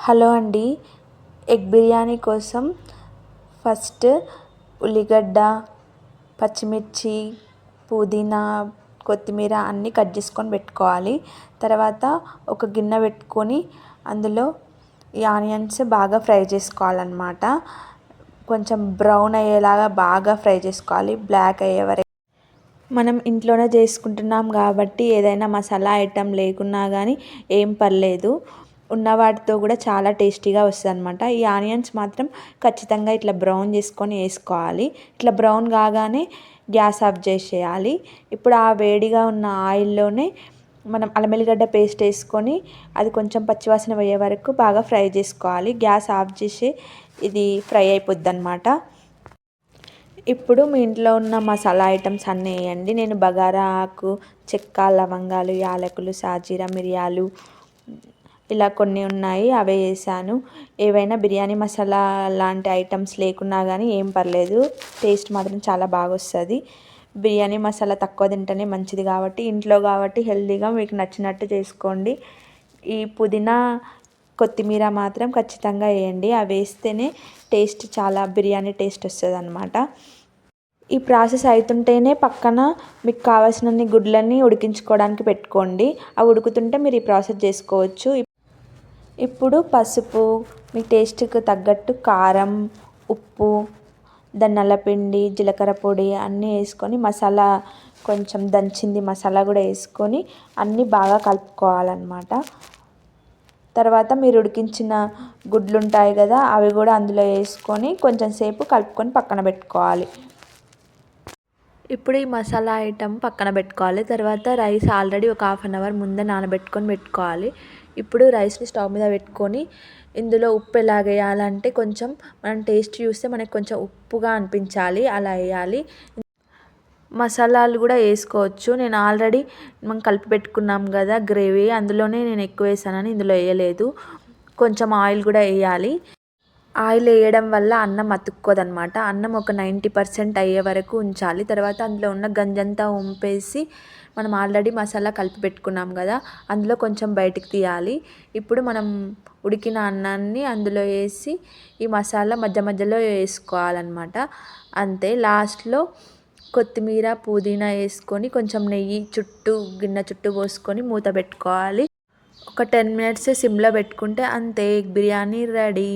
Hello అండి. Egg biryani కోసం first ఉల్లిగడ్డ, పచ్చిమిర్చి, పుదీనా, కొత్తిమీర అన్నీ కట్ చేసుకొని పెట్టుకోవాలి. తర్వాత ఒక గిన్నె పెట్టుకొని అందులో ఈ ఆనియన్స్ బాగా ఫ్రై చేసుకోవాలన్నమాట. కొంచెం బ్రౌన్ అయ్యేలాగా బాగా ఫ్రై చేసుకోవాలి, బ్లాక్ అయ్యే వరకు. మనం ఇంట్లోనే చేసుకుంటున్నాం కాబట్టి ఏదైనా మసాలా ఐటెం లేకున్నా కానీ ఏం పర్లేదు, ఉన్న వాటితో కూడా చాలా టేస్టీగా వస్తుంది అనమాట. ఈ ఆనియన్స్ మాత్రం ఖచ్చితంగా ఇట్లా బ్రౌన్ చేసుకొని వేసుకోవాలి. ఇట్లా బ్రౌన్ కాగానే గ్యాస్ ఆఫ్ చేసేయాలి. ఇప్పుడు ఆ వేడిగా ఉన్న ఆయిల్లోనే మనం అల్లం వెల్లిగడ్డ పేస్ట్ వేసుకొని అది కొంచెం పచ్చివాసన పోయే వరకు బాగా ఫ్రై చేసుకోవాలి. గ్యాస్ ఆఫ్ చేసి ఇది ఫ్రై అయిపోద్ది అనమాట. ఇప్పుడు మీ ఇంట్లో ఉన్న మసాలా ఐటమ్స్ అన్నీ వేయండి. నేను బగారా ఆకు, చెక్క, లవంగాలు, యాలకులు, సాజీరా, మిరియాలు ఇలా కొన్ని ఉన్నాయి, అవే వేసాను. ఏవైనా బిర్యానీ మసాలా లాంటి ఐటమ్స్ లేకున్నా కానీ ఏం పర్లేదు, టేస్ట్ మాత్రం చాలా బాగా వస్తుంది. బిర్యానీ మసాలా తక్కువ తింటేనే మంచిది కాబట్టి, ఇంట్లో కాబట్టి హెల్తీగా మీకు నచ్చినట్టు చేసుకోండి. ఈ పుదీనా, కొత్తిమీర మాత్రం ఖచ్చితంగా వేయండి. అవి వేస్తేనే టేస్ట్, చాలా బిర్యానీ టేస్ట్ వస్తుంది అన్నమాట. ఈ ప్రాసెస్ అవుతుంటేనే పక్కన మీకు కావాల్సినన్ని గుడ్లన్నీ ఉడికించుకోవడానికి పెట్టుకోండి. అవి ఉడుకుతుంటే మీరు ఈ ప్రాసెస్ చేసుకోవచ్చు. ఇప్పుడు పసుపు, మీ టేస్ట్కి తగ్గట్టు కారం, ఉప్పు, ధనియాల పిండి, జీలకర్ర పొడి అన్నీ వేసుకొని మసాలా, కొంచెం దంచింది మసాలా కూడా వేసుకొని అన్నీ బాగా కలుపుకోవాలన్నమాట. తర్వాత మీరు ఉడికించిన గుడ్లు ఉంటాయి కదా, అవి కూడా అందులో వేసుకొని కొంచెం సేపు కలుపుకొని పక్కన పెట్టుకోవాలి. ఇప్పుడు ఈ మసాలా ఐటెం పక్కన పెట్టుకోవాలి. తర్వాత రైస్ ఆల్రెడీ ఒక 1/2 అవర్ ముందే పెట్టుకోవాలి. ఇప్పుడు రైస్ని స్టవ్ మీద పెట్టుకొని ఇందులో ఉప్పు ఎలా వేయాలంటే కొంచెం మనం టేస్ట్ చూస్తే మనకు కొంచెం ఉప్పుగా అనిపించాలి, అలా వేయాలి. మసాలాలు కూడా వేసుకోవచ్చు. నేను ఆల్రెడీ మనం కలిపి పెట్టుకున్నాం కదా గ్రేవీ, అందులోనే నేను ఎక్కువ వేసానని ఇందులో వేయలేదు. కొంచెం ఆయిల్ కూడా వేయాలి. ఆయిల్ వేయడం వల్ల అన్నం అతుక్కోదనమాట. అన్నం ఒక 90% అయ్యే వరకు ఉంచాలి. తర్వాత అందులో ఉన్న గంజంతా వంపేసి మనం ఆల్రెడీ మసాలా కలిపి పెట్టుకున్నాం కదా, అందులో కొంచెం బయటికి తీయాలి. ఇప్పుడు మనం ఉడికిన అన్నాన్ని అందులో వేసి ఈ మసాలా మధ్య మధ్యలో వేసుకోవాలన్నమాట. అంతే. లాస్ట్లో కొత్తిమీర, పుదీనా వేసుకొని కొంచెం నెయ్యి గిన్నె చుట్టూ పోసుకొని మూత పెట్టుకోవాలి. ఒక 10 minutes సిమ్లో పెట్టుకుంటే అంతే, ఎగ్ బిర్యానీ రెడీ.